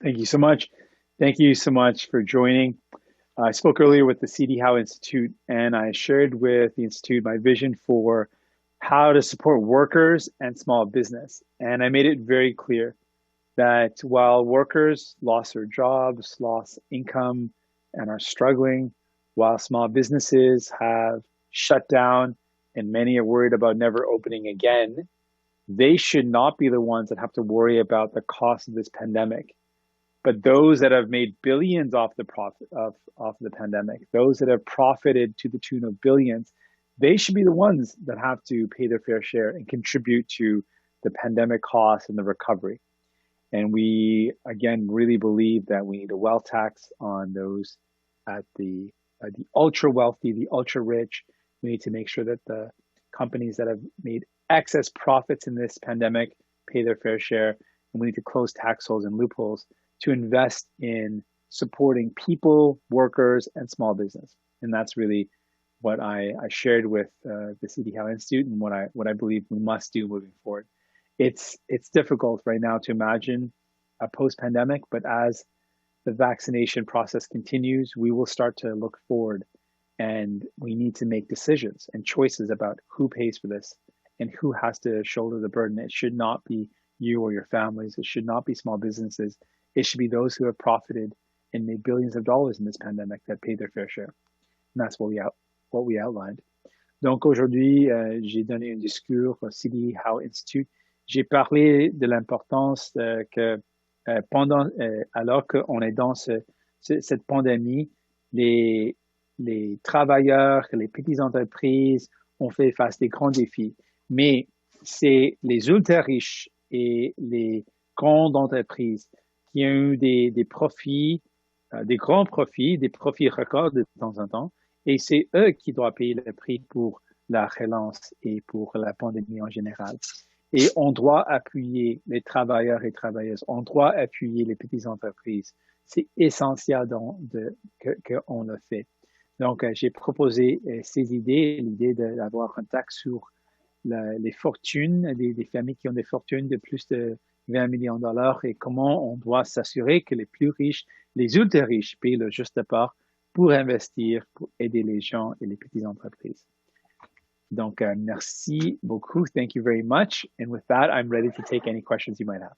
Thank you so much. Thank you so much for joining. I spoke earlier with the CD Howe Institute, and I shared with the Institute my vision for how to support workers and small business. And I made it very clear that while workers lost their jobs, lost income, and are struggling, while small businesses have shut down and many are worried about never opening again, they should not be the ones that have to worry about the cost of this pandemic. But those that have made billions off the profit of the pandemic, those that have profited to the tune of billions, they should be the ones that have to pay their fair share and contribute to the pandemic costs and the recovery. And we again really believe that we need a wealth tax on those at the ultra wealthy, the ultra rich. We need to make sure that the companies that have made excess profits in this pandemic pay their fair share. And we need to close tax holes and loopholes to invest in supporting people, workers, and small business. And that's really what I shared with the CD Howe Institute and what I believe we must do moving forward. It's difficult right now to imagine a post-pandemic, but as the vaccination process continues, we will start to look forward, and we need to make decisions and choices about who pays for this and who has to shoulder the burden. It should not be you or your families. It should not be small businesses. It should be those who have profited and made billions of dollars in this pandemic that paid their fair share. And that's what we outlined. Donc aujourd'hui, j'ai donné un discours au CD Howe Institute. J'ai parlé de l'importance que alors qu'on est dans cette pandémie, les, les travailleurs, les petites entreprises ont fait face des grands défis. Mais c'est les ultra riches et les grandes entreprises qui ont eu des profits, des grands profits, des profits records de temps en temps. Et c'est eux qui doivent payer le prix pour la relance et pour la pandémie en général. Et on doit appuyer les travailleurs et travailleuses. On doit appuyer les petites entreprises. C'est essentiel qu'on le fait. Donc, j'ai proposé ces idées, l'idée d'avoir un taxe sur les fortunes, des familles qui ont des fortunes de plus de 20 millions de dollars et comment on doit s'assurer que les plus riches, les ultra riches payent le juste part pour investir, pour aider les gens et les petites entreprises. Donc, merci beaucoup. Thank you very much. And with that, I'm ready to take any questions you might have.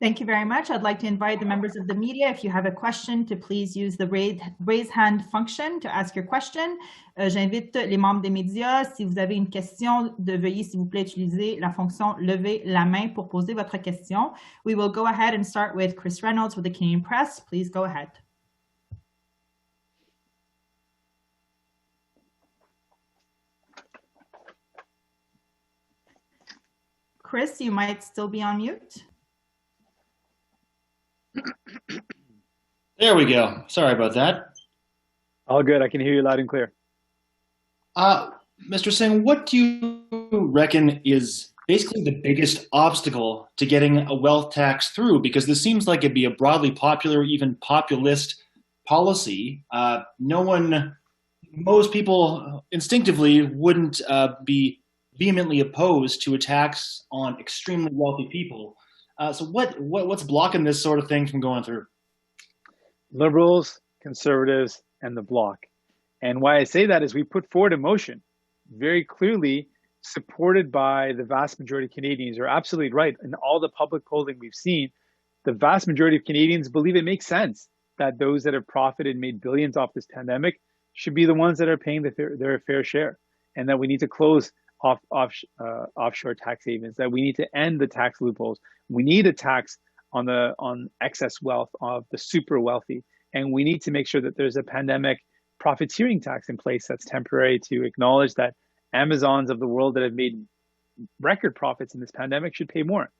Thank you very much. I'd like to invite the members of the media, if you have a question, to please use the raise hand function to ask your question. J'invite les membres des médias, si vous avez une question, de veuillez s'il vous plaît utiliser la fonction lever la main pour poser votre question. We will go ahead and start with Chris Reynolds with the Canadian Press. Please go ahead. Chris, you might still be on mute. There we go. Sorry about that. All good. I can hear you loud and clear. Mr. Singh, what do you reckon is basically the biggest obstacle to getting a wealth tax through? Because this seems like it'd be a broadly popular, even populist policy. Most people instinctively wouldn't be vehemently opposed to a tax on extremely wealthy people. So what's blocking this sort of thing from going through? Liberals, conservatives, and the Bloc. And why I say that is we put forward a motion very clearly supported by the vast majority of Canadians. Are absolutely right. In all the public polling we've seen, the vast majority of Canadians believe it makes sense that those that have profited and made billions off this pandemic should be the ones that are paying their fair share, and that we need to close offshore tax havens, that we need to end the tax loopholes. We need a tax on excess wealth of the super wealthy. And we need to make sure that there's a pandemic profiteering tax in place that's temporary to acknowledge that Amazons of the world that have made record profits in this pandemic should pay more.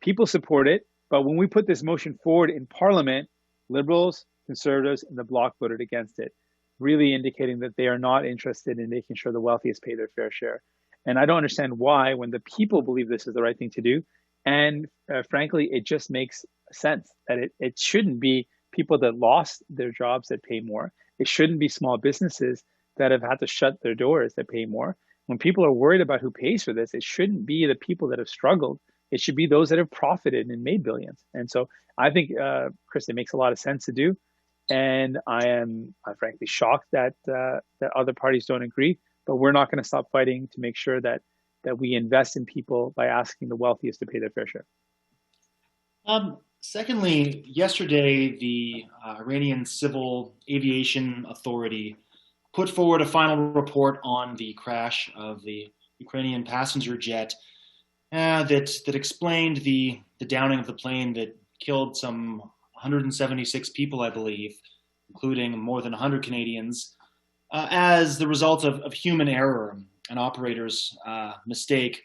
People support it, but when we put this motion forward in Parliament, Liberals, Conservatives, and the Bloc voted against it, really indicating that they are not interested in making sure the wealthiest pay their fair share. And I don't understand why, when the people believe this is the right thing to do. And frankly, it just makes sense that it shouldn't be people that lost their jobs that pay more. It shouldn't be small businesses that have had to shut their doors that pay more. When people are worried about who pays for this, it shouldn't be the people that have struggled It should be those that have profited and made billions. And so I think, Chris, it makes a lot of sense to do. And I'm frankly shocked that other parties don't agree. But we're not going to stop fighting to make sure that we invest in people by asking the wealthiest to pay their fair share. Secondly, yesterday, the Iranian Civil Aviation Authority put forward a final report on the crash of the Ukrainian passenger jet that explained the downing of the plane that killed some 176 people, I believe, including more than 100 Canadians, as the result of human error, an operator's mistake.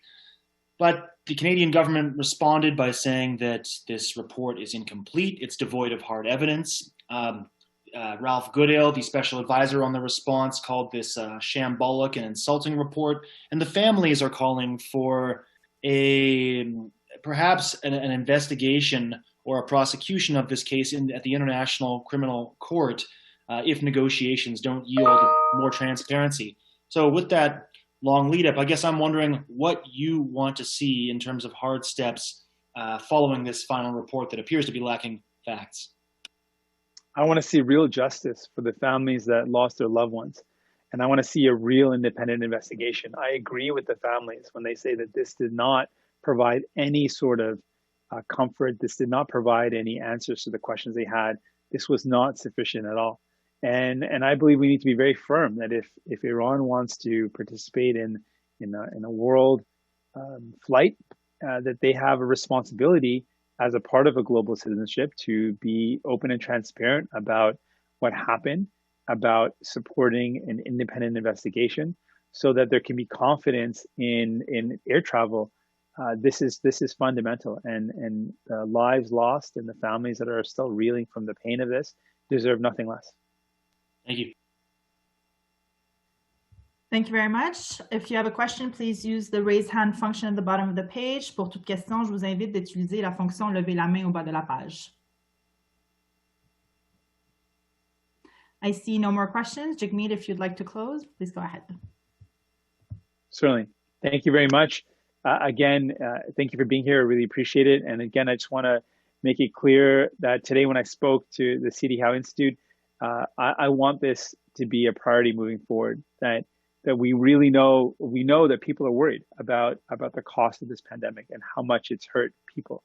But the Canadian government responded by saying that this report is incomplete, it's devoid of hard evidence. Ralph Goodale, the special advisor on the response, called this shambolic and insulting report, and the families are calling for perhaps an investigation or a prosecution of this case at the International Criminal Court if negotiations don't yield more transparency. So with that long lead up, I guess I'm wondering what you want to see in terms of hard steps following this final report that appears to be lacking facts. I want to see real justice for the families that lost their loved ones. And I want to see a real independent investigation. I agree with the families when they say that this did not provide any sort of comfort. This did not provide any answers to the questions they had. This was not sufficient at all. And I believe we need to be very firm that if Iran wants to participate in a world flight, that they have a responsibility as a part of a global citizenship to be open and transparent about what happened, about supporting an independent investigation, so that there can be confidence in air travel. This is fundamental, and lives lost and the families that are still reeling from the pain of this deserve nothing less. Thank you. Thank you very much. If you have a question, please use the raise hand function at the bottom of the page. Pour toute question, je vous invite d'utiliser la fonction lever la main au bas de la page. I see no more questions. Jagmeet, if you'd like to close, please go ahead. Certainly. Thank you very much. Again, thank you for being here. I really appreciate it. And again, I just want to make it clear that today when I spoke to the CD Howe Institute, I want this to be a priority moving forward, that we really know that people are worried about the cost of this pandemic and how much it's hurt people.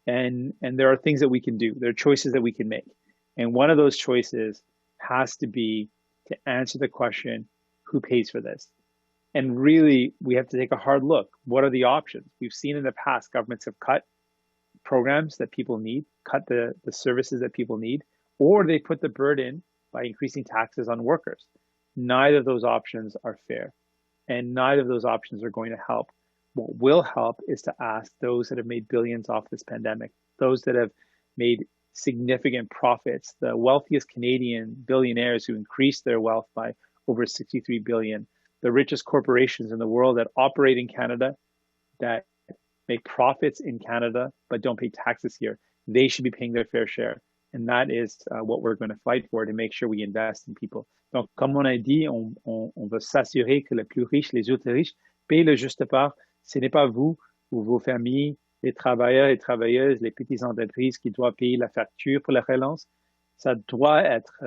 And there are things that we can do. There are choices that we can make. And one of those choices has to be to answer the question, who pays for this? And really, we have to take a hard look. What are the options? We've seen in the past, governments have cut programs that people need, cut the services that people need, or they put the burden by increasing taxes on workers. Neither of those options are fair, and neither of those options are going to help. What will help is to ask those that have made billions off this pandemic, those that have made significant profits, the wealthiest Canadian billionaires who increased their wealth by over 63 billion, the richest corporations in the world that operate in Canada, that make profits in Canada, but don't pay taxes here. They should be paying their fair share. And that is what we're going to fight for, to make sure we invest in people. Donc, comme on a dit, on veut s'assurer que les plus riches, les autres riches, payent le juste part. Ce n'est pas vous ou vos familles, les travailleurs et travailleuses, les petites entreprises qui doivent payer la facture pour la relance. Ça doit être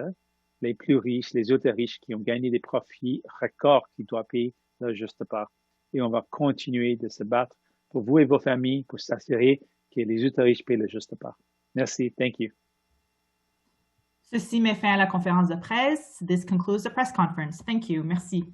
les plus riches, les autres riches qui ont gagné des profits records qui doivent payer leur juste part. Et on va continuer de se battre pour vous et vos familles pour s'assurer que les autres riches payent le juste part. Merci. Thank you. Ceci met fin à la conférence de presse. This concludes the press conference. Thank you. Merci.